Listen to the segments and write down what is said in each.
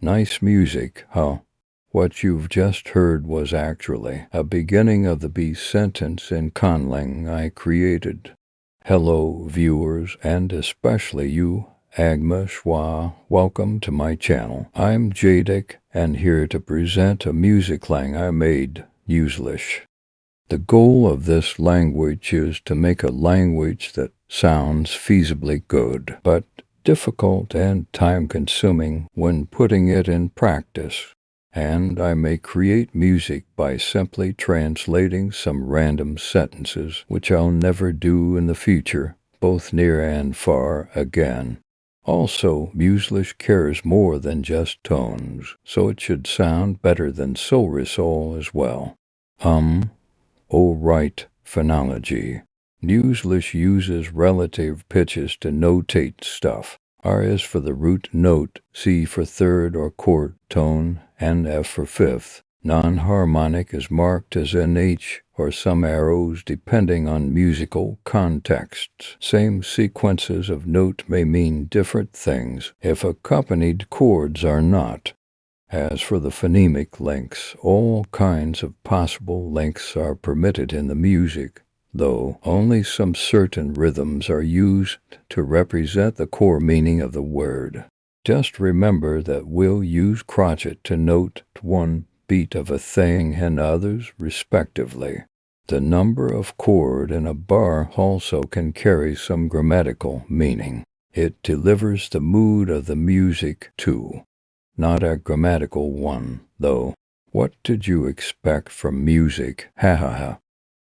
Nice music, huh? What you've just heard was actually a beginning of the B sentence in Conlang I created. Hello, viewers, and especially you, Agma Schwa. Welcome to my channel. I'm Jadic, and here to present a musiclang I made, Mjuzlish. The goal of this language is to make a language that sounds feasibly good, but difficult and time-consuming when putting it in practice. And I may create music by simply translating some random sentences, which I'll never do in the future, both near and far again. Also, Mjuzlish cares more than just tones, so it should sound better than Sorisol as well. Right, phonology. Mjuzlish uses relative pitches to notate stuff. R is for the root note, C for third or quarter tone, and F for fifth. Non-harmonic is marked as NH or some arrows depending on musical contexts. Same sequences of note may mean different things if accompanied chords are not. As for the phonemic links, all kinds of possible links are permitted in the music, though only some certain rhythms are used to represent the core meaning of the word. Just remember that we'll use crotchet to note one beat of a thing and others respectively. The number of chord in a bar also can carry some grammatical meaning. It delivers the mood of the music too. Not a grammatical one, though. What did you expect from music? Ha ha ha.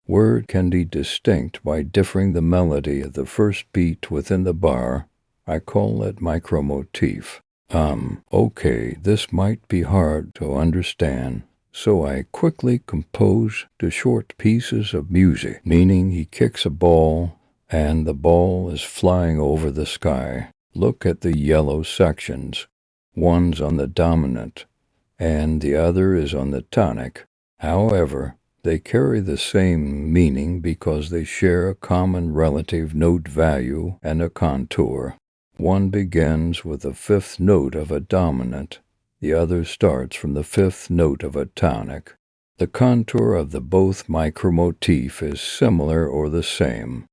Word can be distinct by differing the melody of the first beat within the bar. I call it micromotif. Okay, this might be hard to understand, so I quickly compose the short pieces of music, meaning he kicks a ball, and the ball is flying over the sky. Look at the yellow sections. One's on the dominant, and the other is on the tonic. However, they carry the same meaning because they share a common relative note value and a contour. One begins with the fifth note of a dominant, the other starts from the fifth note of a tonic. The contour of the both micromotif is similar or the same.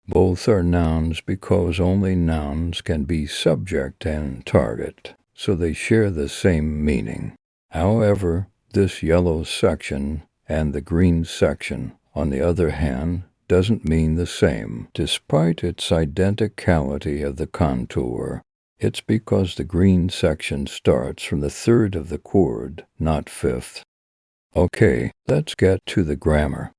Both are nouns because only nouns can be subject and target, so they share the same meaning. However, this yellow section and the green section, on the other hand, doesn't mean the same, despite its identicality of the contour. It's because the green section starts from the third of the chord, not fifth. Okay, let's get to the grammar.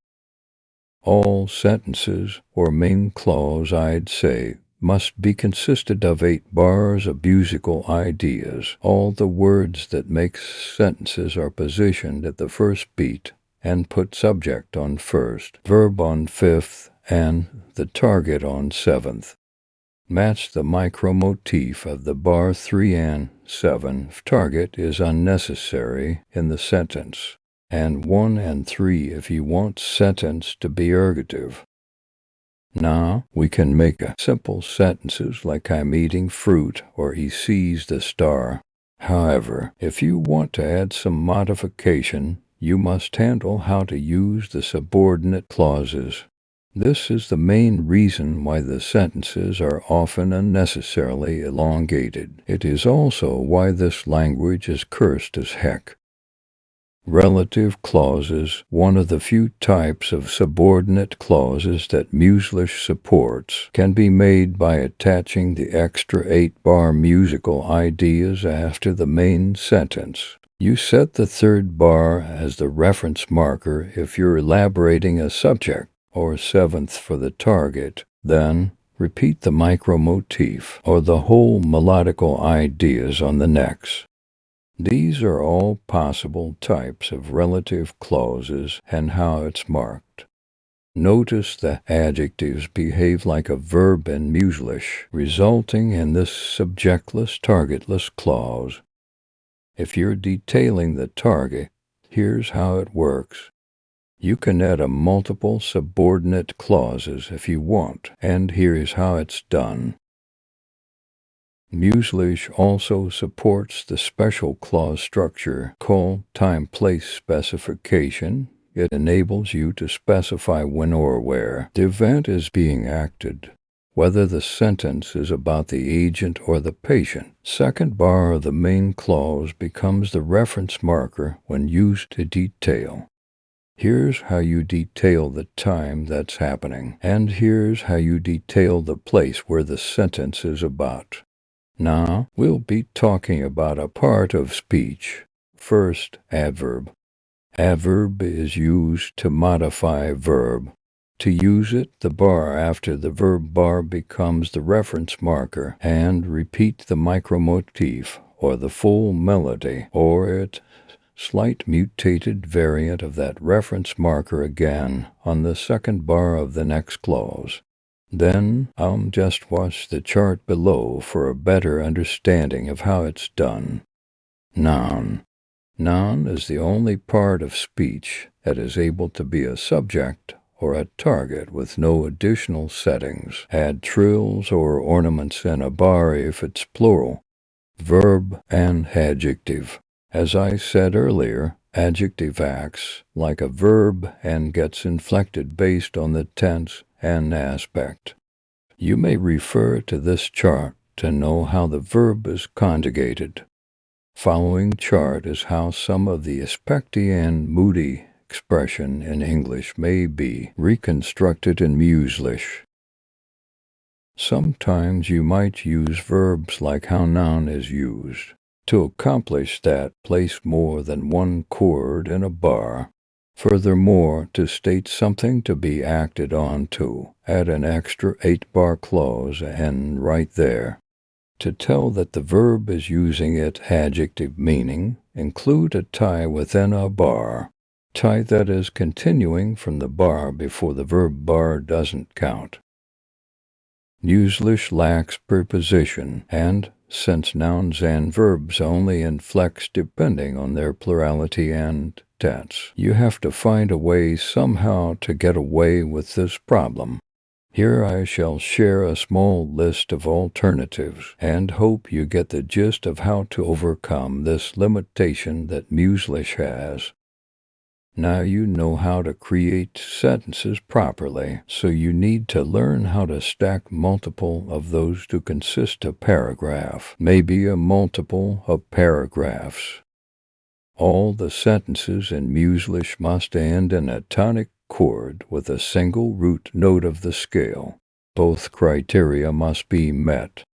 All sentences, or main clause I'd say, must be consisted of 8 bars of musical ideas. All the words that make sentences are positioned at the first beat and put subject on first, verb on fifth, and the target on seventh. Match the micromotif of the bar 3 and 7. Target is unnecessary in the sentence, and 1 and 3 if you want sentence to be ergative. Now, we can make simple sentences like I'm eating fruit or he sees the star. However, if you want to add some modification, you must handle how to use the subordinate clauses. This is the main reason why the sentences are often unnecessarily elongated. It is also why this language is cursed as heck. Relative clauses, one of the few types of subordinate clauses that Mjuzlish supports, can be made by attaching the extra 8-bar musical ideas after the main sentence. You set the third bar as the reference marker if you're elaborating a subject, or 7th for the target. Then, repeat the micromotif, or the whole melodical ideas on the next. These are all possible types of relative clauses and how it's marked. Notice the adjectives behave like a verb in Mjuzlish, resulting in this subjectless, targetless clause. If you're detailing the target, here's how it works. You can add a multiple subordinate clauses if you want, and here's how it's done. Mjuzlish also supports the special clause structure called time-place specification. It enables you to specify when or where the event is being acted, whether the sentence is about the agent or the patient. Second bar of the main clause becomes the reference marker when used to detail. Here's how you detail the time that's happening, and here's how you detail the place where the sentence is about. Now, we'll be talking about a part of speech. First, adverb. Adverb is used to modify verb. To use it, the bar after the verb bar becomes the reference marker, and repeat the micromotif, or the full melody, or its slight mutated variant of that reference marker again on the second bar of the next clause. Then just watch the chart below for a better understanding of how it's done. Noun. Noun is the only part of speech that is able to be a subject or a target with no additional settings. Add trills or ornaments in a bar if it's plural. Verb and adjective. As I said earlier, adjective acts like a verb and gets inflected based on the tense and aspect. You may refer to this chart to know how the verb is conjugated. Following chart is how some of the aspecti and moody expression in English may be reconstructed in Mjuzlish. Sometimes you might use verbs like how noun is used. To accomplish that, place more than one chord in a bar. Furthermore, to state something to be acted on to, add an extra 8-bar clause and right there. To tell that the verb is using its adjective meaning, include a tie within a bar. Tie that is continuing from the bar before the verb bar doesn't count. Mjuzlish lacks preposition, and since nouns and verbs only inflects depending on their plurality and tense, you have to find a way somehow to get away with this problem. Here I shall share a small list of alternatives and hope you get the gist of how to overcome this limitation that Mjuzlish has. Now you know how to create sentences properly, so you need to learn how to stack multiple of those to consist a paragraph, maybe a multiple of paragraphs. All the sentences in Mjuzlish must end in a tonic chord with a single root note of the scale. Both criteria must be met,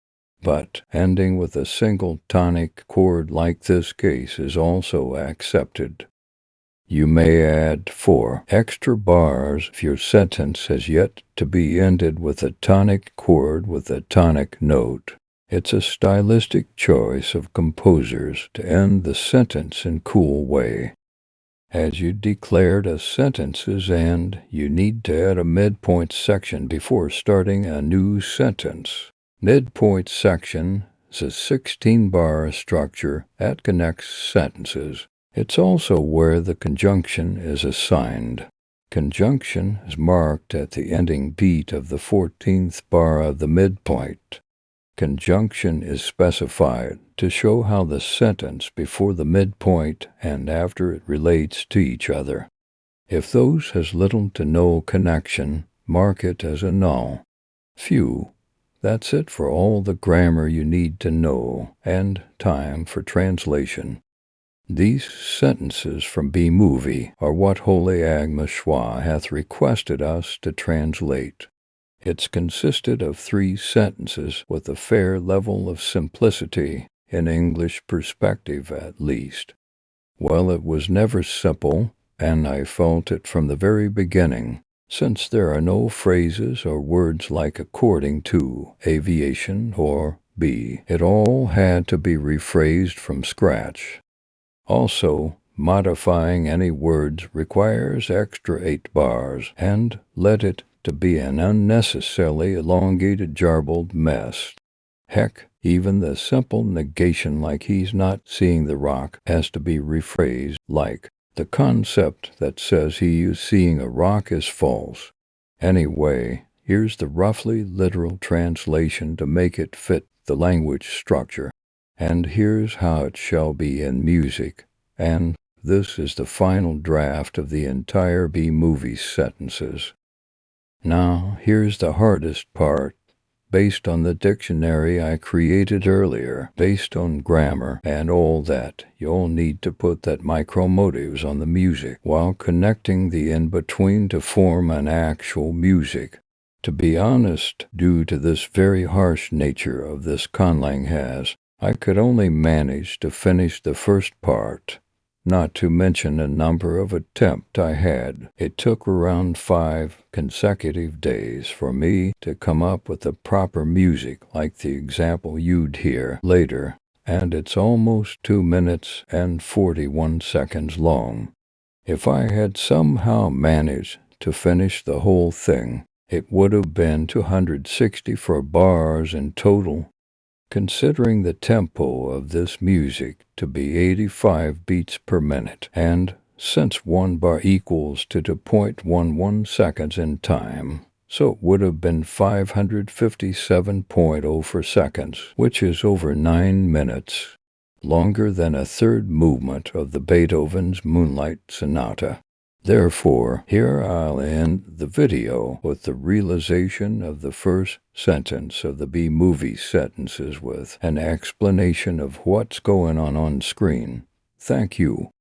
but ending with a single tonic chord like this case is also accepted. You may add 4 extra bars if your sentence has yet to be ended with a tonic chord with a tonic note. It's a stylistic choice of composers to end the sentence in a cool way. As you declared a sentence's end, you need to add a midpoint section before starting a new sentence. Midpoint section is a 16-bar structure that connects sentences. It's also where the conjunction is assigned. Conjunction is marked at the ending beat of the 14th bar of the midpoint. Conjunction is specified to show how the sentence before the midpoint and after it relates to each other. If those has little to no connection, mark it as a null. Phew, that's it for all the grammar you need to know, and time for translation. These sentences from B-Movie are what Holy Agnes Schwa hath requested us to translate. It's consisted of 3 sentences with a fair level of simplicity, in English perspective at least. Well, it was never simple, and I felt it from the very beginning, since there are no phrases or words like according to, aviation, or be. It all had to be rephrased from scratch. Also, modifying any words requires extra 8 bars, and let it to be an unnecessarily elongated jarbled mess. Heck, even the simple negation like he's not seeing the rock has to be rephrased like the concept that says he is seeing a rock is false. Anyway, here's the roughly literal translation to make it fit the language structure, and here's how it shall be in music, and this is the final draft of the entire B-movie sentences. Now, here's the hardest part. Based on the dictionary I created earlier, based on grammar and all that, you'll need to put that micromotives on the music while connecting the in-between to form an actual music. To be honest, due to this very harsh nature of this conlang I could only manage to finish the first part. Not to mention a number of attempts I had. It took around 5 consecutive days for me to come up with the proper music like the example you'd hear later, and it's almost 2 minutes and 41 seconds long. If I had somehow managed to finish the whole thing, it would have been 264 bars in total. Considering the tempo of this music to be 85 beats per minute, and since 1 bar equals to 2.11 seconds in time, so it would have been 557.04 seconds, which is over 9 minutes, longer than a third movement of the Beethoven's Moonlight Sonata. Therefore, here I'll end the video with the realization of the first sentence of the B-movie sentences with an explanation of what's going on screen. Thank you.